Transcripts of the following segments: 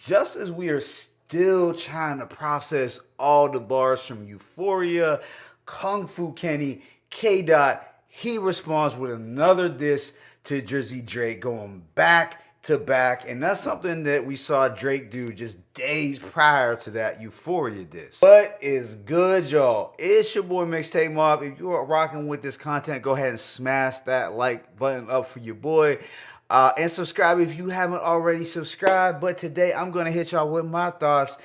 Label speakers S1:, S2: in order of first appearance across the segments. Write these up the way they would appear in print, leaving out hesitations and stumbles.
S1: just as we are still trying to process all the bars from Euphoria, Kung Fu Kenny, K. Dot, he responds with another diss to Drizzy Drake, going back to back, and that's something that we saw Drake do just days prior to that Euphoria diss. What is good, y'all? It's your boy Mixtape Mob. If you are rocking with this content, go ahead and smash that like button up for your boy. And subscribe if you haven't already subscribed. But today I'm going to hit y'all with my thoughts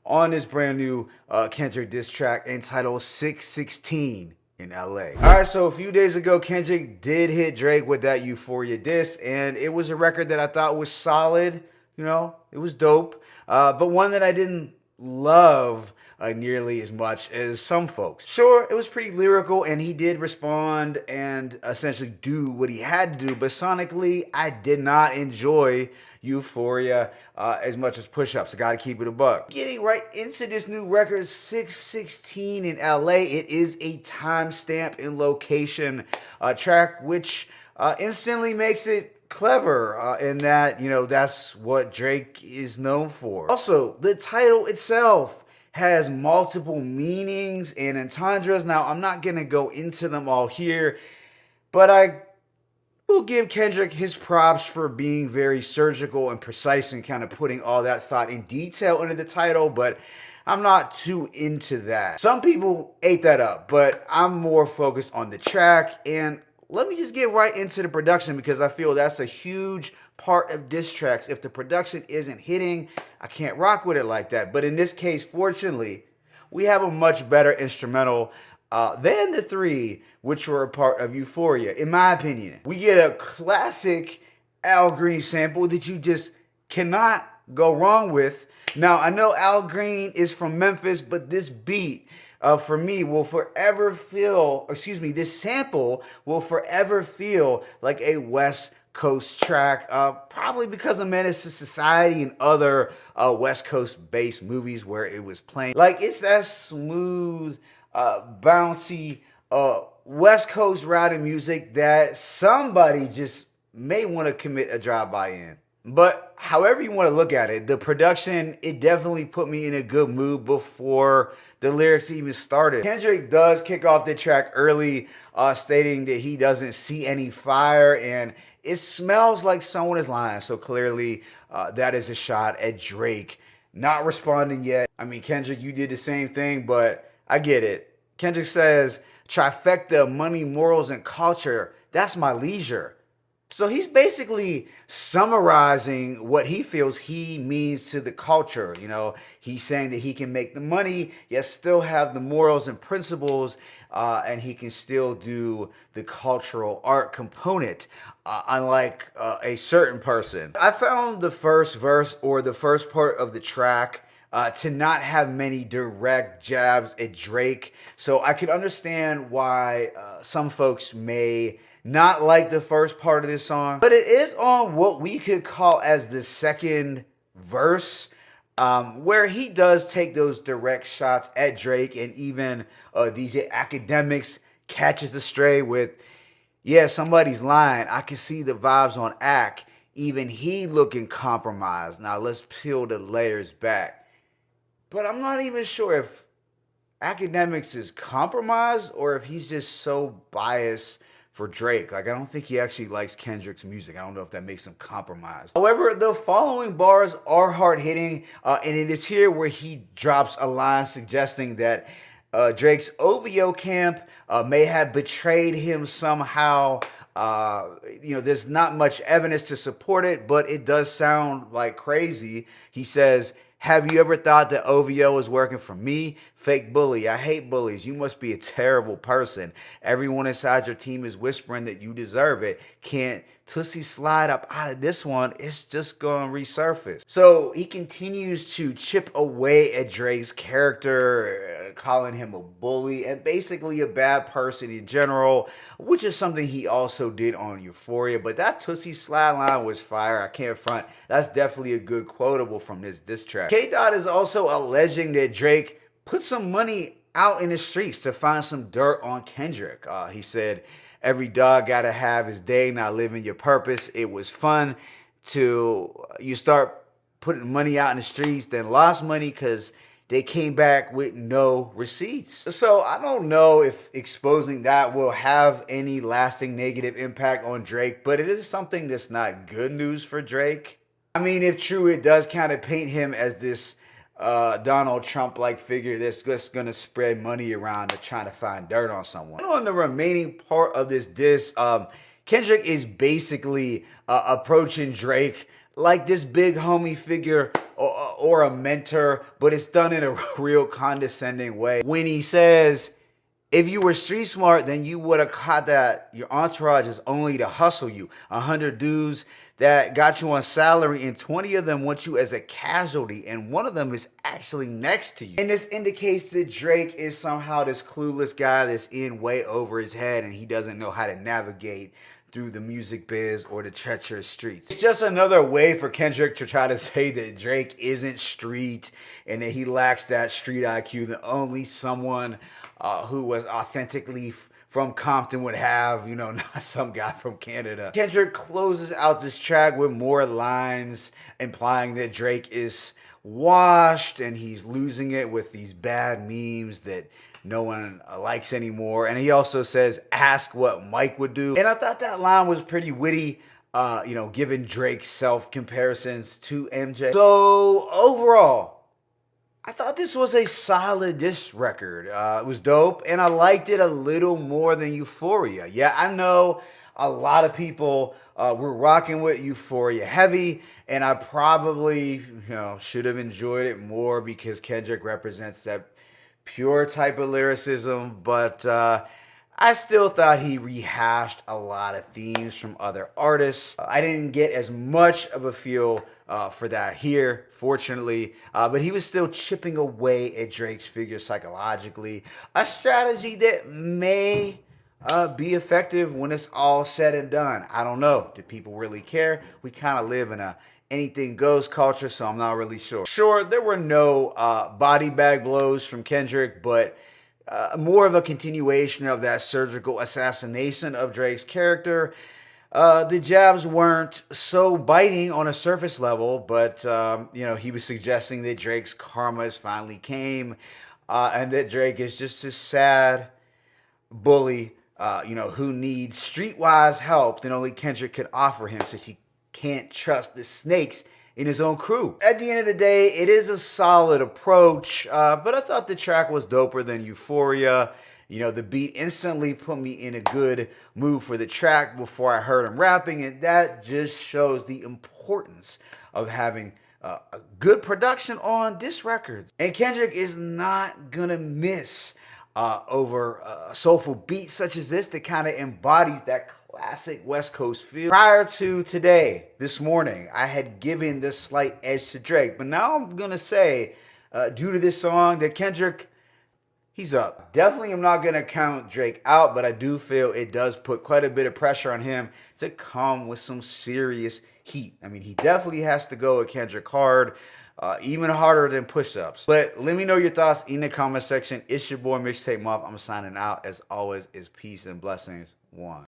S1: on this brand new Kendrick diss track entitled 616 in LA. Alright, so a few days ago, Kendrick did hit Drake with that Euphoria diss, and it was a record that I thought was solid. You know, it was dope, but one that I didn't love nearly as much as some folks. Sure, it was pretty lyrical, and he did respond and essentially do what he had to do, but sonically, I did not enjoy Euphoria as much as Push-Ups. I gotta keep it a buck. Getting right into this new record, 616 in LA. It is a timestamp and location track, which instantly makes it clever in that, you know, that's what Drake is known for. Also, the title itself has multiple meanings and entendres. Now, I'm not gonna go into them all here, but I will give Kendrick his props for being very surgical and precise and kind of putting all that thought in detail into the title, but I'm not too into that. Some people ate that up, but I'm more focused on the track. And let me just get right into the production, because I feel that's a huge part of diss tracks. If the production isn't hitting, I can't rock with it like that. But in this case, fortunately, we have a much better instrumental than the three which were a part of Euphoria, in my opinion. We get a classic Al Green sample that you just cannot go wrong with. Now, I know Al Green is from Memphis, but this beat for me will forever feel, this sample will forever feel like a West Coast track, probably because of Menace to Society and other West Coast based movies where it was playing. Like, it's that smooth, bouncy, West Coast routing music that somebody just may want to commit a drive-by in. But however you want to look at it, the production, it definitely put me in a good mood before the lyrics even started. Kendrick does kick off the track early, stating that he doesn't see any fire, and it smells like someone is lying. So clearly that is a shot at Drake not responding yet. I mean, Kendrick, you did the same thing, but I get it. Kendrick says, trifecta, money, morals, and culture, that's my leisure. So he's basically summarizing what he feels he means to the culture. You know, he's saying that he can make the money, yet still have the morals and principles, and he can still do the cultural art component, unlike a certain person. I found the first verse, or the first part of the track, to not have many direct jabs at Drake. So I could understand why some folks may not like the first part of this song, but it is on what we could call as the second verse, where he does take those direct shots at Drake, and even DJ Academics catches a stray with, yeah, somebody's lying. I can see the vibes on Ack. Even he looking compromised. Now let's peel the layers back. But I'm not even sure if Academics is compromised or if he's just so biased for Drake. Like, I don't think he actually likes Kendrick's music. I don't know if that makes him compromised. However, the following bars are hard-hitting, and it is here where he drops a line suggesting that Drake's OVO camp may have betrayed him somehow. You know, there's not much evidence to support it, but it does sound like crazy. He says, have you ever thought that OVO is working for me? Fake bully. I hate bullies. You must be a terrible person. Everyone inside your team is whispering that you deserve it. Can't Tootsie slide up out of this one. It's just going to resurface. So he continues to chip away at Drake's character, calling him a bully and basically a bad person in general, which is something he also did on Euphoria. But that Tootsie slide line was fire. I can't front. That's definitely a good quotable from this diss track. K. Dot is also alleging that Drake put some money out in the streets to find some dirt on Kendrick. He said, every dog gotta have his day, not living your purpose. It was fun till you start putting money out in the streets, then lost money because they came back with no receipts. So I don't know if exposing that will have any lasting negative impact on Drake, but it is something that's not good news for Drake. I mean, if true, it does kind of paint him as this Donald Trump-like figure that's just gonna spread money around to try to find dirt on someone. On the remaining part of this diss, Kendrick is basically approaching Drake like this big homie figure or a mentor, but it's done in a real condescending way. When he says, if you were street smart, then you would have caught that your entourage is only to hustle you. 100 dudes that got you on salary and 20 of them want you as a casualty and one of them is actually next to you. And this indicates that Drake is somehow this clueless guy that's in way over his head and he doesn't know how to navigate through the music biz or the treacherous streets. It's just another way for Kendrick to try to say that Drake isn't street and that he lacks that street IQ that only someone who was authentically from Compton would have, not some guy from Canada. Kendrick closes out this track with more lines implying that Drake is washed and he's losing it with these bad memes that no one likes anymore. And he also says, ask what Mike would do. And I thought that line was pretty witty, given Drake's self-comparisons to MJ. So overall, I thought this was a solid diss record. It was dope, and I liked it a little more than Euphoria. Yeah, I know a lot of people were rocking with Euphoria heavy, and I probably, should have enjoyed it more because Kendrick represents that pure type of lyricism, but I still thought he rehashed a lot of themes from other artists. I didn't get as much of a feel for that here, fortunately, but he was still chipping away at Drake's figure psychologically, a strategy that may be effective when it's all said and done. I don't know. Do people really care? We kind of live in a anything goes culture, so I'm not really sure. Sure, there were no body bag blows from Kendrick, but more of a continuation of that surgical assassination of Drake's character. The jabs weren't so biting on a surface level, but he was suggesting that Drake's karma has finally came, and that Drake is just a sad bully, who needs streetwise help that only Kendrick could offer him, since he can't trust the snakes in his own crew. At the end of the day, it is a solid approach, but I thought the track was doper than Euphoria. The beat instantly put me in a good mood for the track before I heard him rapping, and that just shows the importance of having a good production on diss records. And Kendrick is not gonna miss over a soulful beat such as this that kind of embodies that classic West Coast feel. Prior to today, this morning, I had given this slight edge to Drake, but now I'm gonna say, due to this song, that Kendrick, he's up. Definitely I'm not gonna count Drake out, but I do feel it does put quite a bit of pressure on him to come with some serious heat. I mean, he definitely has to go at Kendrick hard. Even harder than push-ups. But let me know your thoughts in the comment section. It's your boy Mixtape Muff. I'm signing out. As always, is peace and blessings. One.